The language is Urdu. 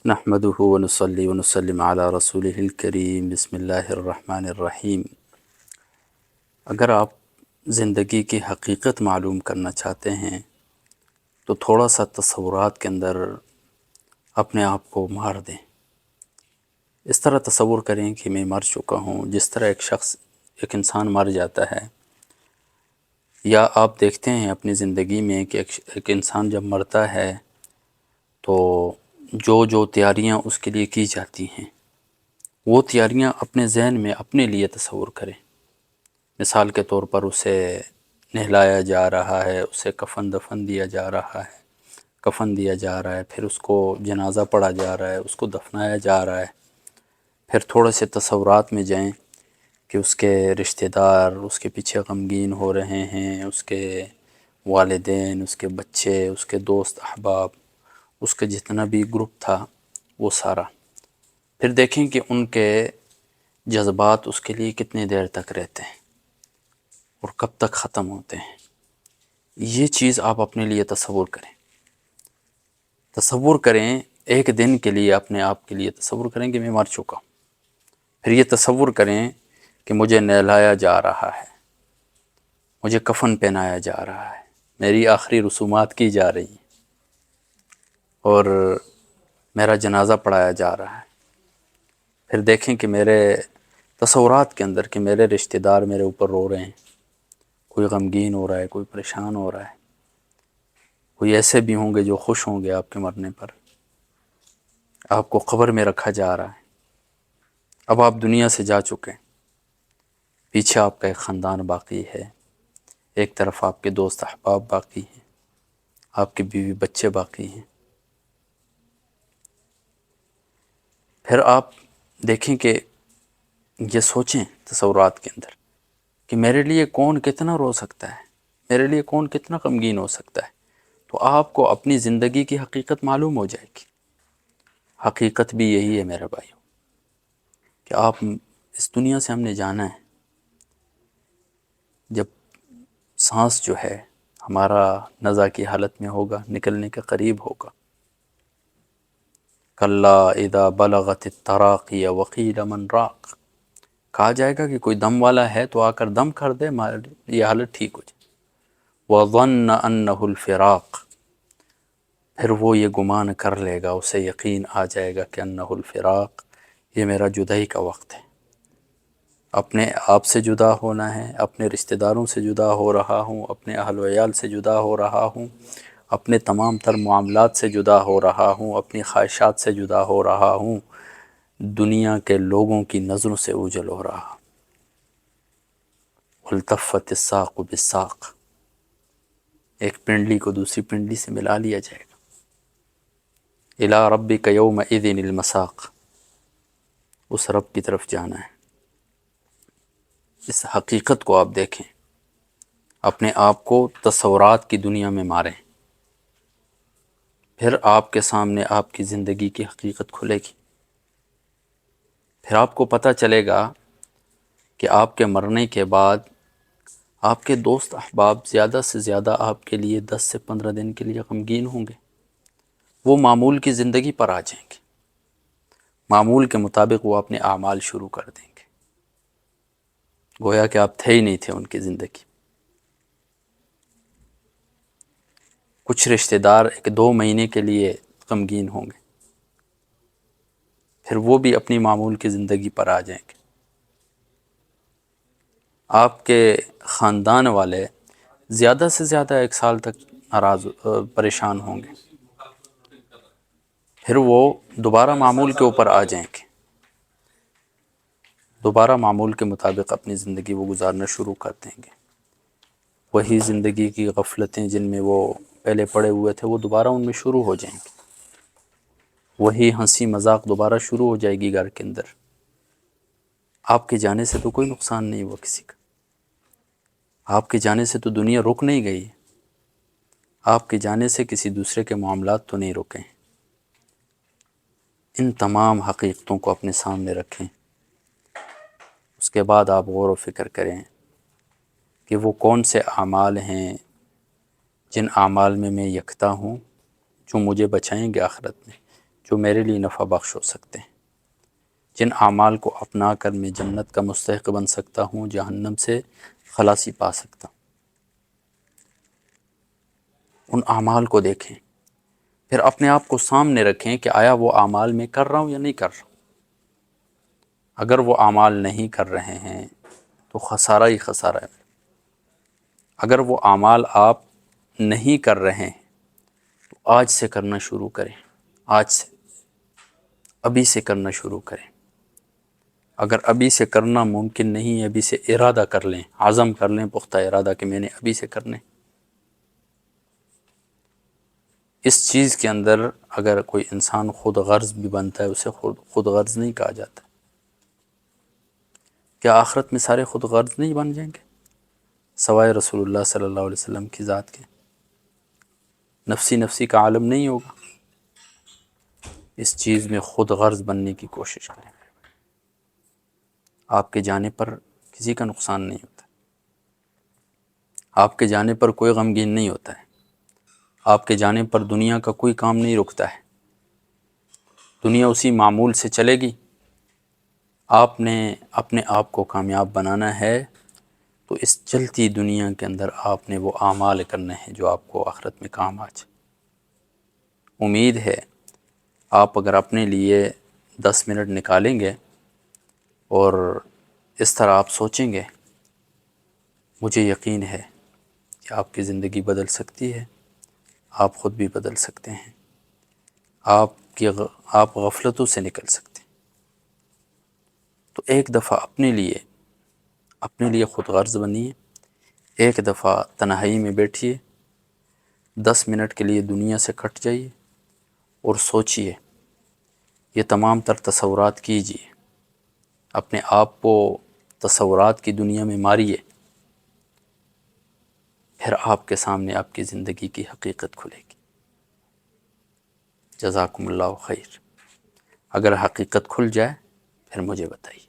نحمده ونصلي ونسلم على رسوله الکریم بسم اللہ الرحمن الرحیم۔ اگر آپ زندگی کی حقیقت معلوم کرنا چاہتے ہیں تو تھوڑا سا تصورات کے اندر اپنے آپ کو مار دیں۔ اس طرح تصور کریں کہ میں مر چکا ہوں، جس طرح ایک انسان مر جاتا ہے، یا آپ دیکھتے ہیں اپنی زندگی میں کہ ایک انسان جب مرتا ہے تو جو تیاریاں اس کے لیے کی جاتی ہیں وہ تیاریاں اپنے ذہن میں اپنے لیے تصور کریں۔ مثال کے طور پر اسے نہلایا جا رہا ہے، اسے کفن دیا جا رہا ہے، پھر اس کو جنازہ پڑھا جا رہا ہے، اس کو دفنایا جا رہا ہے۔ پھر تھوڑے سے تصورات میں جائیں کہ اس کے رشتہ دار اس کے پیچھے غمگین ہو رہے ہیں، اس کے والدین، اس کے بچے، اس کے دوست احباب، اس کا جتنا بھی گروپ تھا وہ سارا۔ پھر دیکھیں کہ ان کے جذبات اس کے لیے کتنے دیر تک رہتے ہیں اور کب تک ختم ہوتے ہیں۔ یہ چیز آپ اپنے لیے تصور کریں، ایک دن کے لیے اپنے آپ کے لیے تصور کریں کہ میں مر چکا ہوں۔ پھر یہ تصور کریں کہ مجھے نہلایا جا رہا ہے، مجھے کفن پہنایا جا رہا ہے، میری آخری رسومات کی جا رہی ہیں اور میرا جنازہ پڑھایا جا رہا ہے۔ پھر دیکھیں کہ میرے تصورات کے اندر کہ میرے رشتہ دار میرے اوپر رو رہے ہیں، کوئی غمگین ہو رہا ہے، کوئی پریشان ہو رہا ہے، کوئی ایسے بھی ہوں گے جو خوش ہوں گے آپ کے مرنے پر۔ آپ کو قبر میں رکھا جا رہا ہے، اب آپ دنیا سے جا چکے ہیں، پیچھے آپ کا ایک خاندان باقی ہے، ایک طرف آپ کے دوست احباب باقی ہیں، آپ کے بیوی بچے باقی ہیں۔ پھر آپ دیکھیں کہ یہ سوچیں تصورات کے اندر کہ میرے لیے کون کتنا رو سکتا ہے، میرے لیے کون کتنا غمگین ہو سکتا ہے۔ تو آپ کو اپنی زندگی کی حقیقت معلوم ہو جائے گی۔ حقیقت بھی یہی ہے میرے بھائیو کہ آپ اس دنیا سے ہم نے جانا ہے۔ جب سانس جو ہے ہمارا نزع کی حالت میں ہوگا، نکلنے کے قریب ہوگا، کلا اذا بلغت التراقی وقیل من راق، کہا جائے گا کہ کوئی دم والا ہے تو آ کر دم کر دے، یہ حالت ٹھیک ہو جائے۔ وَظَنَّ أَنَّهُ الْفِرَاقُ، پھر وہ یہ گمان کر لے گا، اسے یقین آ جائے گا کہ انہ الفراق، یہ میرا جدائی کا وقت ہے، اپنے آپ سے جدا ہونا ہے، اپنے رشتہ داروں سے جدا ہو رہا ہوں، اپنے اہل و عیال سے جدا ہو رہا ہوں، اپنے تمام تر معاملات سے جدا ہو رہا ہوں، اپنی خواہشات سے جدا ہو رہا ہوں، دنیا کے لوگوں کی نظروں سے اوجھل ہو رہا ہوں۔ وَالْتَفَّتِ السَّاقُ بِالسَّاقِ، ایک پنڈلی کو دوسری پنڈلی سے ملا لیا جائے گا۔ اِلَىٰ رَبِّكَ يَوْمَئِذٍ الْمَسَاقُ، اس رب کی طرف جانا ہے۔ اس حقیقت کو آپ دیکھیں، اپنے آپ کو تصورات کی دنیا میں ماریں، پھر آپ کے سامنے آپ کی زندگی کی حقیقت کھلے گی۔ پھر آپ کو پتہ چلے گا کہ آپ کے مرنے کے بعد آپ کے دوست احباب زیادہ سے زیادہ آپ کے لیے 10 سے 15 دن کے لیے غمگین ہوں گے، وہ معمول کی زندگی پر آ جائیں گے، معمول کے مطابق وہ اپنے اعمال شروع کر دیں گے، گویا کہ آپ تھے ہی نہیں تھے ان کی زندگی۔ کچھ رشتہ دار 1-2 مہینے کے لیے غمگین ہوں گے، پھر وہ بھی اپنی معمول کی زندگی پر آ جائیں گے۔ آپ کے خاندان والے زیادہ سے زیادہ 1 سال تک پریشان ہوں گے، پھر وہ دوبارہ معمول کے اوپر آ جائیں گے، دوبارہ معمول کے مطابق اپنی زندگی وہ گزارنا شروع کر دیں گے۔ وہی زندگی کی غفلتیں جن میں وہ پہلے پڑے ہوئے تھے وہ دوبارہ ان میں شروع ہو جائیں گے، وہی ہنسی مذاق دوبارہ شروع ہو جائے گی گھر کے اندر۔ آپ کے جانے سے تو کوئی نقصان نہیں ہوا کسی کا، آپ کے جانے سے تو دنیا رک نہیں گئی، آپ کے جانے سے کسی دوسرے کے معاملات تو نہیں رکے ہیں۔ ان تمام حقیقتوں کو اپنے سامنے رکھیں، اس کے بعد آپ غور و فکر کریں کہ وہ کون سے اعمال ہیں جن اعمال میں میں یکتا ہوں، جو مجھے بچائیں گے آخرت میں، جو میرے لیے نفع بخش ہو سکتے ہیں، جن اعمال کو اپنا کر میں جنت کا مستحق بن سکتا ہوں، جہنم سے خلاصی پا سکتا ہوں۔ ان اعمال کو دیکھیں، پھر اپنے آپ کو سامنے رکھیں کہ آیا وہ اعمال میں کر رہا ہوں یا نہیں کر رہا ہوں۔ اگر وہ اعمال نہیں کر رہے ہیں تو خسارہ ہی خسارہ ہے۔ اگر وہ اعمال آپ نہیں کر رہے ہیں تو آج سے کرنا شروع کریں، آج سے، ابھی سے کرنا شروع کریں۔ اگر ابھی سے کرنا ممکن نہیں ہے، ابھی سے ارادہ کر لیں، عزم کر لیں، پختہ ارادہ کہ میں نے ابھی سے کرنے۔ اس چیز کے اندر اگر کوئی انسان خود غرض بھی بنتا ہے، اسے خود غرض نہیں کہا جاتا۔ کیا آخرت میں سارے خود غرض نہیں بن جائیں گے سوائے رسول اللہ صلی اللہ علیہ وسلم کی ذات کے؟ نفسی نفسی کا عالم نہیں ہوگا۔ اس چیز میں خود غرض بننے کی کوشش کریں۔ آپ کے جانے پر کسی کا نقصان نہیں ہوتا، آپ کے جانے پر کوئی غمگین نہیں ہوتا ہے، آپ کے جانے پر دنیا کا کوئی کام نہیں رکتا ہے، دنیا اسی معمول سے چلے گی۔ آپ نے اپنے آپ کو کامیاب بنانا ہے تو اس چلتی دنیا کے اندر آپ نے وہ اعمال کرنے ہیں جو آپ کو آخرت میں کام آ جائے۔ امید ہے آپ اگر اپنے لیے 10 منٹ نکالیں گے اور اس طرح آپ سوچیں گے، مجھے یقین ہے کہ آپ کی زندگی بدل سکتی ہے، آپ خود بھی بدل سکتے ہیں، آپ غفلتوں سے نکل سکتے ہیں۔ تو ایک دفعہ اپنے لیے خود غرض بنیے، ایک دفعہ تنہائی میں بیٹھیے، 10 منٹ کے لیے دنیا سے کٹ جائیے اور سوچئے، یہ تمام تر تصورات کیجئے، اپنے آپ کو تصورات کی دنیا میں ماریے، پھر آپ کے سامنے آپ کی زندگی کی حقیقت کھلے گی۔ جزاکم اللہ خیر۔ اگر حقیقت کھل جائے پھر مجھے بتائیے۔